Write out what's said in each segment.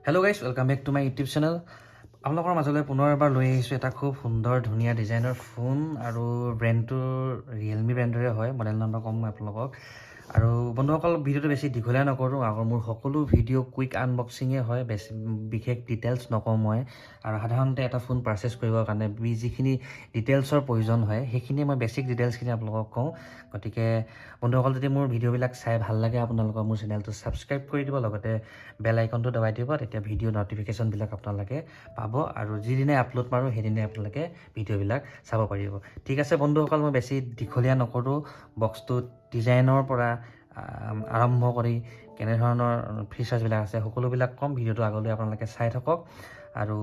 Hello guys, welcome back to my YouTube channel. আপোনালোকৰ মাজলৈ পুনৰ এবাৰ লৈ আহিছোঁ এটা খুব সুন্দৰ ধুনীয়া ডিজাইনৰ ফোন আৰু ব্ৰেণ্ডটো Realme ব্ৰেণ্ডৰে হয়। মডেল নাম্বাৰ কম মই আপোনালোকক। আৰু বন্ধুসকল ভিডিঅ'টো বেছি দীঘলীয়া নকৰোঁ। আৰু মোৰ সকলো ভিডিঅ' কুইক আনবক্সিঙে হয়, বেছি বিশেষ ডিটেইলছ নকওঁ মই। আৰু সাধাৰণতে এটা ফোন পাৰচেছ কৰিবৰ কাৰণে যিখিনি ডিটেইলছৰ প্ৰয়োজন হয় সেইখিনি মই বেছিক ডিটেইলছখিনি আপোনালোকক কওঁ। গতিকে বন্ধুসকল যদি মোৰ ভিডিঅ'বিলাক চাই ভাল লাগে আপোনালোকৰ মোৰ চেনেলটো ছাবস্ক্ৰাইব কৰি দিব, লগতে বেল আইকনটো দবাই দিব, তেতিয়া ভিডিঅ' ন'টিফিকেশ্যনবিলাক আপোনালোকে পাব আৰু যিদিনাই আপলোড মাৰোঁ সেইদিনাই আপোনালোকে ভিডিঅ'বিলাক চাব পাৰিব। ঠিক আছে বন্ধুসকল, মই বেছি দীঘলীয়া নকৰোঁ। বক্সটো ডিজাইনৰ পৰা আৰম্ভ কৰি কেনেধৰণৰ ফিচাৰ্ছবিলাক আছে সকলোবিলাক কম। ভিডিঅ'টো আগলৈ আপোনালোকে চাই থাকক আৰু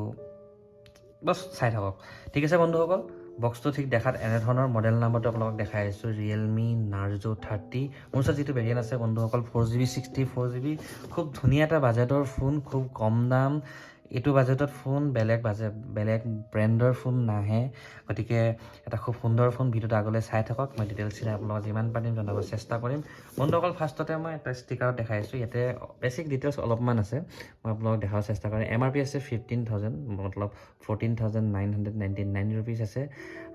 বছ চাই থাকক। ঠিক আছে বন্ধুসকল, বক্সটো ঠিক দেখাত এনেধৰণৰ। মডেল নাম্বাৰটো আপোনালোকক দেখাই আছোঁ Realme Narzo 30। মোৰ ওচৰত যিটো ভেৰিয়েণ্ট আছে বন্ধুসকল 4GB 64GB, খুব ধুনীয়া এটা বাজেটৰ ফোন, খুব কম দাম। এইটো বাজেটত ফোন বেলেগ ব্ৰেণ্ডৰ ফোন নাহে। গতিকে এটা খুব সুন্দৰ ফোন। ভিডিঅ'টো আগলৈ চাই থাকক। মই ডিটেইলছখিনি আপোনালোকক যিমান পাৰিম জনাব চেষ্টা কৰিম। বন্ধুসকল ফাৰ্ষ্টতে মই এটা ষ্টিকাৰত দেখাই আছোঁ। ইয়াতে বেছিক ডিটেইলছ অলপমান আছে, মই আপোনালোকক দেখাব চেষ্টা কৰিম। MRP আছে 15,000, মতলব 14,999 ৰুপিজ আছে।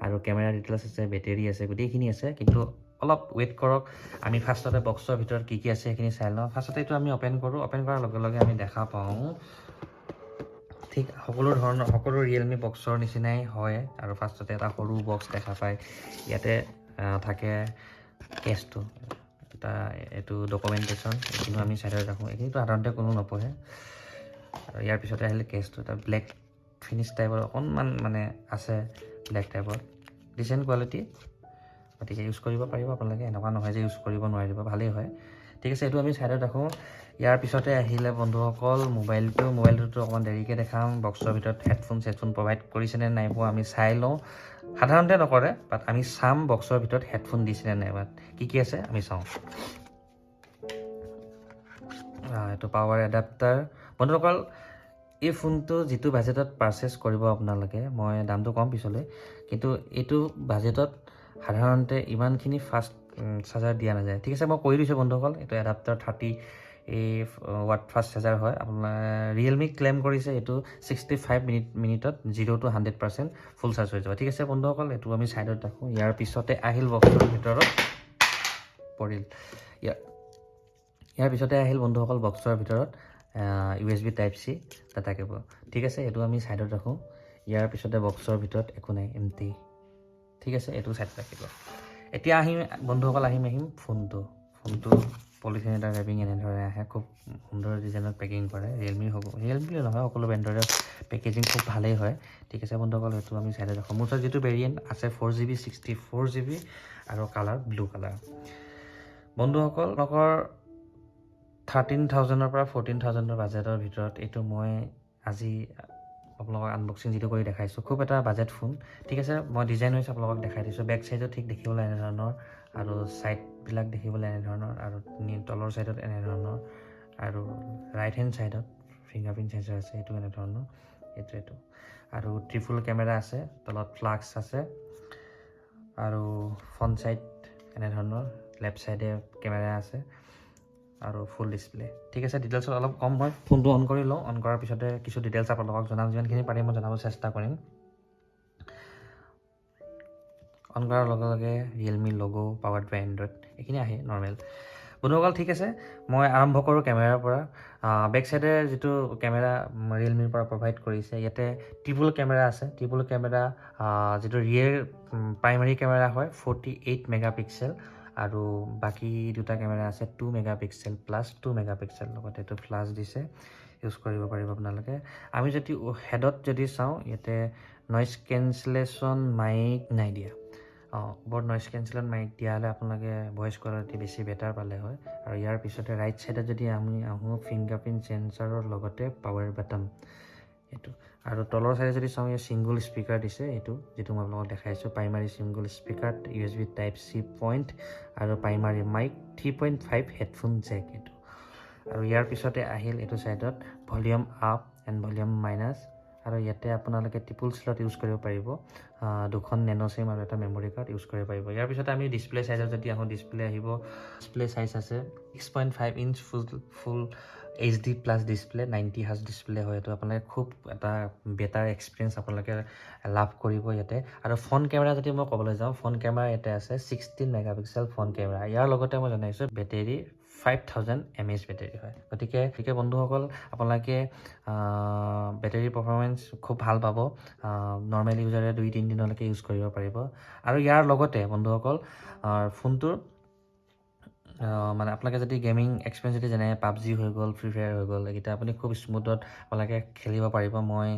আৰু কেমেৰা ডিটেইলছ আছে, বেটেৰী আছে, গোটেইখিনি আছে। কিন্তু অলপ ৱেইট কৰক, আমি ফাৰ্ষ্টতে বক্সৰ ভিতৰত কি আছে সেইখিনি চাই লওঁ। ফাৰ্ষ্টতে এইটো আমি অ'পেন কৰোঁ। অ'পেন কৰাৰ লগে লগে আমি দেখা পাওঁ ঠিক সকলো Realme বক্সৰ নিচিনাই হয়। আৰু ফাৰ্ষ্টতে এটা সৰু বক্স দেখা পায়। ইয়াতে থাকে কেছটো, এটা এইটো ডকুমেণ্টেশ্যন, এইখিনিও আমি চাইডত ৰাখোঁ। এইখিনিতো সাধাৰণতে কোনো নপঢ়ে। আৰু ইয়াৰ পিছতে আহিলে কেছটো, এটা ব্লেক ফিনিছ টাইপৰ অকণমান মানে আছে, ব্লেক টাইপৰ, ডিচেণ্ট কোৱালিটি। গতিকে ইউজ কৰিব পাৰিব আপোনালোকে, এনেকুৱা নহয় যে ইউজ কৰিব নোৱাৰিব, ভালেই হয়। ঠিক আছে, এইটো আমি চাইডত ৰাখোঁ। ইয়াৰ পিছতে আহিলে বন্ধুসকল মোবাইলটোতো অকণমান দেৰিকৈ দেখাম। বক্সৰ ভিতৰত হেডফোন প্ৰভাইড কৰিছেনে নাই পোৱা আমি চাই লওঁ। সাধাৰণতে নকৰে, বাট আমি চাম বক্সৰ ভিতৰত হেডফোন দিছেনে নাই, বাট কি আছে আমি চাওঁ। এইটো পাৱাৰ এডাপ্টাৰ। বন্ধুসকল এই ফোনটো যিটো বাজেটত পাৰচেছ কৰিব আপোনালোকে, মই দামটো কম পিছলৈ, কিন্তু এইটো বাজেটত সাধাৰণতে ইমানখিনি ফাষ্ট চাৰ্জাৰ দিয়া নাযায়। ঠিক আছে, মই কৈ দিছোঁ বন্ধুসকল, এইটো এডাপ্টাৰ 30 ৱাট ফাষ্ট চাৰ্জাৰ হয়। আপোনাৰ Realme ক্লেইম কৰিছে এইটো 65 মিনিটত 0 to 100% ফুল চাৰ্জ হৈ যাব। ঠিক আছে বন্ধুসকল, এইটো আমি ছাইডত ৰাখোঁ। ইয়াৰ পিছতে আহিল বক্সৰ ভিতৰত পৰিল ইয়াৰ পিছতে আহিল বন্ধুসকল বক্সৰ ভিতৰত USB Type-C ডাটা কেবল। ঠিক আছে, এইটো আমি ছাইডত ৰাখোঁ। ইয়াৰ পিছতে বক্সৰ ভিতৰত একো নাই, এমটি। ঠিক আছে, এইটো ছাইডত ৰাখিব। এতিয়া আহিম ফোনটো পলিথিন এটা ৰেপিং এনেদৰে আহে, খুব সুন্দৰ ডিজাইনত পেকিং কৰে। Realme নহয়, সকলো ব্ৰেণ্ডৰে পেকেজিং খুব ভালেই হয়। ঠিক আছে বন্ধুসকল, এইটো আমি চাইডত ৰাখোঁ। মোৰ ওচৰত যিটো ভেৰিয়েণ্ট আছে 4GB 64GB আৰু কালাৰ ব্লু কালাৰ। বন্ধুসকল আপোনালোকৰ 13,000 পৰা 14,000 বাজেটৰ ভিতৰত এইটো মই আজি আপোনালোকক আনবক্সিং যিটো কৰি দেখাইছোঁ, খুব এটা বাজেট ফোন। ঠিক আছে, মই ডিজাইন হৈছে আপোনালোকক দেখাই দিছোঁ। বেক চাইডত ঠিক দেখিবলৈ এনেধৰণৰ, আৰু ছাইডবিলাক দেখিবলৈ এনেধৰণৰ, আৰু তলৰ ছাইডত এনেধৰণৰ, আৰু ৰাইট হেণ্ড ছাইডত ফিংগাৰপ্ৰিণ্ট চেঞ্চাৰ আছে, এইটো এনেধৰণৰ, এইটো আৰু ট্ৰিপুল কেমেৰা আছে, তলত ফ্লাক্স আছে, আৰু ফ্ৰণ্ট ছাইড এনেধৰণৰ, লেফ্ট ছাইডে কেমেৰা আছে, আৰু ফুল ডিছপ্লে। ঠিক আছে, ডিটেইলছত অলপ কম হয়। ফোনটো অন কৰি লওঁ। অন কৰাৰ পিছতে কিছু ডিটেইলছ আপোনালোকক জনাম, যিমানখিনি পাৰিম মই জনাব চেষ্টা কৰিম। অন কৰাৰ লগে লগে Realme লগো, পাৱাৰ্ড বাই এণ্ড্ৰইড, এইখিনি আহে নৰ্মেল বন্ধুসকল। ঠিক আছে, মই আৰম্ভ কৰোঁ কেমেৰাৰ পৰা। বেক চাইডে যিটো কেমেৰা Realmeৰ পৰা প্ৰভাইড কৰিছে, ইয়াতে ট্ৰিপুল কেমেৰা আছে। ট্ৰিপুল কেমেৰা যিটো ৰিয়েৰ প্ৰাইমাৰী কেমেৰা হয় 48 মেগাপিক্সেল, আৰু বাকী দুটা কেমেৰা আছে 2 মেগাপিক্সেল প্লাছ 2 মেগাপিক্সেল, লগতে এইটো ফ্লাছ দিছে, ইউজ কৰিব পাৰিব আপোনালোকে। আমি যদি হেডত চাওঁ, ইয়াতে নইজ কেঞ্চেলেশ্যন মাইক নাই দিয়া। ওপৰত নইজ কেঞ্চেলেশ্যন মাইক দিয়া হ'লে আপোনালোকে ভইচ কোৱালিটি বেছি বেটাৰ পালে হয়। আৰু ইয়াৰ পিছতে ৰাইট ছাইডত যদি আমি আহোঁ, ফিংগাৰপ্ৰিণ্ট চেঞ্চাৰৰ লগতে পাৱাৰ বাটন এইটো, আৰু তলৰ ছাইডে যদি চাওঁ, ইয়াত ছিংগল স্পীকাৰ দিছে, এইটো যিটো মই আপোনালোকক দেখাইছোঁ, primary single speaker, USB Type-C point, আৰু প্ৰাইমাৰী মাইক, 3.5 হেডফোন জেক এইটো। আৰু ইয়াৰ পিছতে আহিল এইটো ছাইডত volume up and volume minus, আৰু ইয়াতে আপোনালোকে ট্ৰিপুল স্লট ইউজ কৰিব পাৰিব, 2খন Nano-SIM আৰু এটা মেমৰি কাৰ্ড ইউজ কৰিব পাৰিব। ইয়াৰ পিছতে আমি ডিছপ্লে চাইজত যদি আহোঁ, ডিছপ্লে আহিব, ডিছপ্লে চাইজ আছে 6.5 ইঞ্চ ফুল HD plus display 90 hertz display হয়, এইটো আপোনালোকে খুব এটা বেটাৰ এক্সপিৰিয়েঞ্চ আপোনালোকে লাভ কৰিব ইয়াতে। আৰু ফ্ৰণ্ট কেমেৰা যদি মই ক'বলৈ যাওঁ, ফ্ৰণ্ট কেমেৰা ইয়াতে আছে 16 মেগাপিক্সেল ফ্ৰণ্ট কেমেৰা। ইয়াৰ লগতে মই জনাইছোঁ বেটেৰী 5000 mAh বেটেৰী হয়। গতিকে বন্ধুসকল আপোনালোকে বেটেৰী পাৰফৰ্মেঞ্চ খুব ভাল পাব। নৰ্মেল ইউজাৰে 2-3 দিনলৈকে ইউজ কৰিব পাৰিব। আৰু ইয়াৰ লগতে বন্ধুসকল ফোনটোৰ মানে আপোনালোকে যদি গেমিং এক্সপিৰিয়েঞ্চ যদি যেনে পাবজি হৈ গ'ল, ফ্ৰী ফায়াৰ হৈ গ'ল, এইকেইটা আপুনি খুব স্মুথত আপোনালোকে খেলিব পাৰিব। মই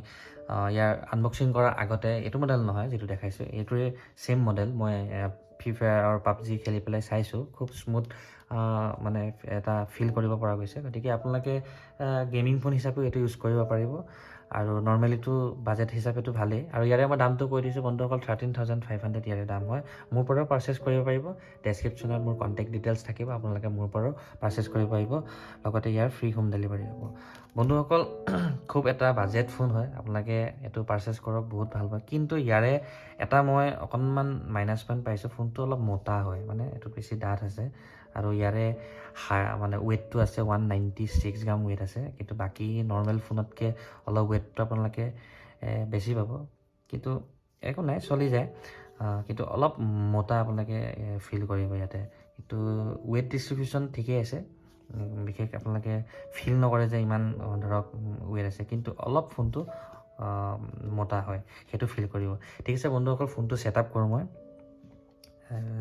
ইয়াৰ আনবক্সিং কৰাৰ আগতে এইটো মডেল নহয় যিটো দেখাইছোঁ, এইটোৱে ছেইম মডেল মই ফ্ৰী ফায়াৰ আৰু পাবজি খেলি পেলাই চাইছোঁ। খুব স্মুথ মানে এটা ফিল কৰিব পৰা গৈছে। গতিকে আপোনালোকে গেমিং ফোন হিচাপেও এইটো ইউজ কৰিব পাৰিব। আৰু নৰ্মেলিটো বাজেট হিচাপেতো ভালেই। আৰু ইয়াৰে মই দামটো কৈ দিছোঁ বন্ধুসকল, 13,500 ইয়াৰে দাম হয়। মোৰ পৰাও পাৰচেছ কৰিব পাৰিব। ডেছক্ৰিপশ্যনত মোৰ কণ্টেক্ট ডিটেইলছ থাকিব, আপোনালোকে মোৰ পৰাও পাৰচেছ কৰিব পাৰিব। লগতে ইয়াৰ ফ্ৰী হোম ডেলিভাৰী হ'ব। বন্ধুসকল খুব এটা বাজেট ফোন হয়, আপোনালোকে এইটো পাৰচেছ কৰক, বহুত ভাল পায়। কিন্তু ইয়াৰে এটা মই অকণমান মাইনাছ পইণ্ট পাইছোঁ, ফোনটো অলপ মোটা হয়, মানে এইটো বেছি ডাঠ আছে। আৰু ইয়াৰে মানে ৱেইটটো আছে 196 গ্ৰাম ৱেইট আছে। কিন্তু বাকী নৰ্মেল ফোনতকৈ অলপ ৱেইটটো আপোনালোকে বেছি পাব, কিন্তু একো নাই, চলি যায়। কিন্তু অলপ মোটা আপোনালোকে ফিল কৰিব ইয়াতে। কিন্তু ৱেইট ডিষ্ট্ৰিবিউশ্যন ঠিকেই আছে, বিশেষ আপোনালোকে ফিল নকৰে যে ইমান ধৰক ৱেইট আছে, কিন্তু অলপ ফোনটো মোটা হয়, সেইটো ফিল কৰিব। ঠিক আছে বন্ধুসকল, ফোনটো ছেটআপ কৰোঁ মই।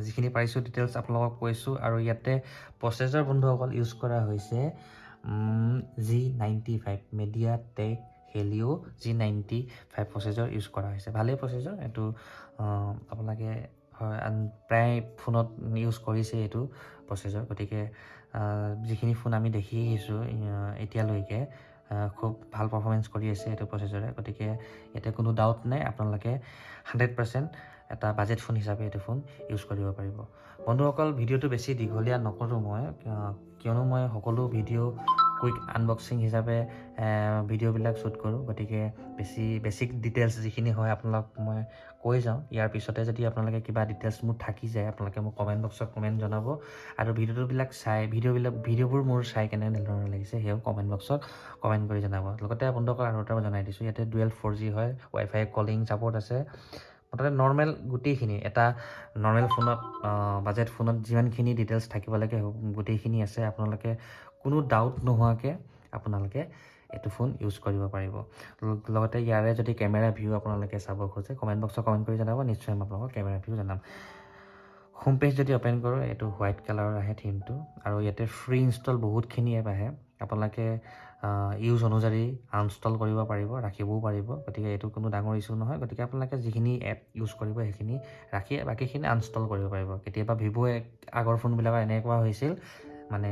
যিখিনি পাৰিছোঁ ডিটেইলছ আপোনালোকক কৈছোঁ। আৰু ইয়াতে প্ৰচেছৰ বন্ধুসকল ইউজ কৰা হৈছে G95 Mediatek Helio G95 processor use কৰা হৈছে। ভালেই প্ৰচেছৰ এইটো, আপোনালোকে হয় প্ৰায় ফোনত ইউজ কৰিছে এইটো প্ৰচেছৰ। গতিকে যিখিনি ফোন আমি দেখি আহিছোঁ এতিয়ালৈকে খুব ভাল পাৰফৰ্মেঞ্চ কৰি আছে এইটো প্ৰচেছৰে। গতিকে ইয়াতে কোনো ডাউট নাই, আপোনালোকে 100% এটা বাজেট ফোন হিচাপে এইটো ফোন ইউজ কৰিব পাৰিব। বন্ধুসকল ভিডিঅ'টো বেছি দীঘলীয়া নকৰোঁ মই, কিয়নো মই সকলো ভিডিঅ' কুইক আনবক্সিং হিচাপে ভিডিঅ'বিলাক শ্বুট কৰোঁ। গতিকে বেছিক ডিটেইলছ যিখিনি হয় আপোনালোক মই কৈ যাওঁ। ইয়াৰ পিছতে যদি আপোনালোকে কিবা ডিটেইলছ মোৰ থাকি যায়, আপোনালোকে মোক কমেণ্ট বক্সত কমেণ্ট জনাব। আৰু ভিডিঅ'বোৰ মোৰ চাই কেনেধৰণৰ লাগিছে সেয়াও কমেণ্ট বক্সত কমেণ্ট কৰি জনাব। লগতে বন্ধুসকল আৰু এটা মই জনাই দিছোঁ, ইয়াতে ডুৱেল 4G হয়, ৱাইফাই কলিং ছাপৰ্ট আছে। মুঠতে নৰ্মেল গোটেইখিনি এটা নৰ্মেল ফোনত বাজেট ফোনত যিমানখিনি ডিটেইলছ থাকিব লাগে গোটেইখিনি আছে। আপোনালোকে কোনো ডাউট নোহোৱাকৈ আপোনালোকে এইটো ফোন ইউজ কৰিব পাৰিব। লগতে ইয়াৰে যদি কেমেৰা ভিউ আপোনালোকে চাব খোজে কমেণ্ট বক্সত কমেণ্ট কৰি জনাব, নিশ্চয় মই আপোনালোকক কেমেৰা ভিউ জনাম। হোম পেজ যদি অ'পেন কৰোঁ, এইটো হোৱাইট কালাৰৰ আহে থিমটো। আৰু ইয়াতে ফ্ৰী ইনষ্টল বহুতখিনি এপ আহে, আপোনালোকে ইউজ অনুযায়ী আনইনষ্টল কৰিব পাৰিব, ৰাখিবও পাৰিব। গতিকে এইটো কোনো ডাঙৰ ইছ্যু নহয়। গতিকে আপোনালোকে যিখিনি এপ ইউজ কৰিব সেইখিনি ৰাখি বাকীখিনি আনইনষ্টল কৰিব পাৰিব। কেতিয়াবা আগৰ ফোনবিলাকৰ এনেকুৱা হৈছিল, মানে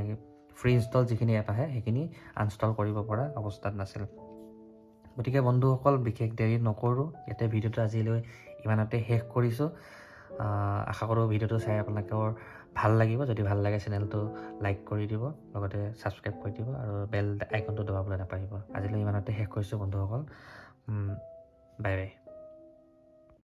ফ্ৰী ইনষ্টল যিখিনি এপ আহে সেইখিনি আনইনষ্টল কৰিব পৰা অৱস্থাত নাছিল। গতিকে বন্ধুসকল বিশেষ দেৰি নকৰোঁ, ইয়াতে ভিডিঅ'টো আজিলৈ ইমানতে শেষ কৰিছোঁ। আশা কৰোঁ ভিডিঅ'টো চাই আপোনালোকৰ ভাল লাগিব। যদি ভাল লাগে চেনেলটো লাইক কৰি দিব, লগতে ছাবস্ক্ৰাইব কৰি দিব আৰু বেল আইকনটো দবাবলৈ নাপাহৰিব। আজিলৈ ইমানতে শেষ কৰিছোঁ বন্ধুসকল, বাই বাই।